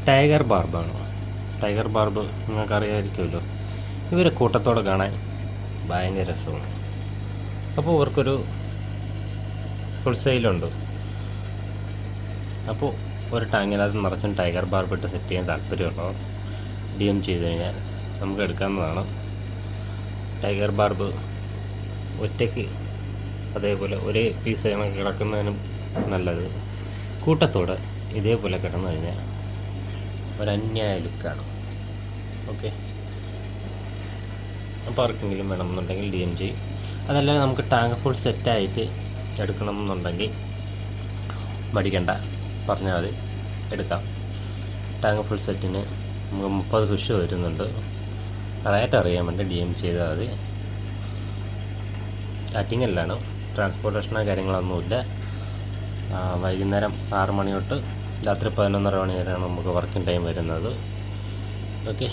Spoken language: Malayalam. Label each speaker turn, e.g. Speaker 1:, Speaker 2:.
Speaker 1: ടൈഗർ ബാർബാണ്. ടൈഗർ ബാർബ് നിങ്ങൾക്കറിയാമായിരിക്കുമല്ലോ. ഇവരെ കൂട്ടത്തോടെ കാണാൻ ഭയങ്കര രസമാണ്. അപ്പോൾ ഇവർക്കൊരു ഫുൾ സെയിലുണ്ട്. അപ്പോൾ ഒരു ടാങ്കിനകത്ത് നിറച്ചും ടൈഗർ ബാർബിട്ട് സെറ്റ് ചെയ്യാൻ താല്പര്യമുള്ളവർ DM ചെയ്ത് കഴിഞ്ഞാൽ നമുക്ക് എടുക്കാവുന്നതാണ്. ടൈഗർ ബാർബ് ഒറ്റയ്ക്ക് അതേപോലെ ഒരേ പീസ് കണക്ക് കിടക്കുന്നതിനും നല്ലത്. കൂട്ടത്തോടെ ഇതേപോലെ കിടന്നു കഴിഞ്ഞാൽ ഒരന്യായ ലുക്കാണ്. ഓക്കെ, അപ്പോൾ ആർക്കെങ്കിലും വേണമെന്നുണ്ടെങ്കിൽ DM ചെയ്യും. അതല്ല നമുക്ക് ടാങ്ക് ഫുൾ സെറ്റായിട്ട് എടുക്കണം എന്നുണ്ടെങ്കിൽ മടിക്കണ്ട, പറഞ്ഞാൽ മതി, എടുക്കാം. ടാങ്ക് ഫുൾ സെറ്റിന് നമുക്ക് 30 ഫിഷ് വരുന്നുണ്ട്. റേറ്റ് അറിയാൻ വേണ്ടി DM ചെയ്താൽ മതി. ആറ്റിങ്ങലിലാണ്. ട്രാൻസ്പോർട്ടേഷനോ കാര്യങ്ങളൊന്നുമില്ല. വൈകുന്നേരം 6 മണി തൊട്ട് രാത്രി 11:30 മണി വരെയാണ് നമുക്ക് വർക്കിംഗ് ടൈം വരുന്നത്. ഓക്കെ.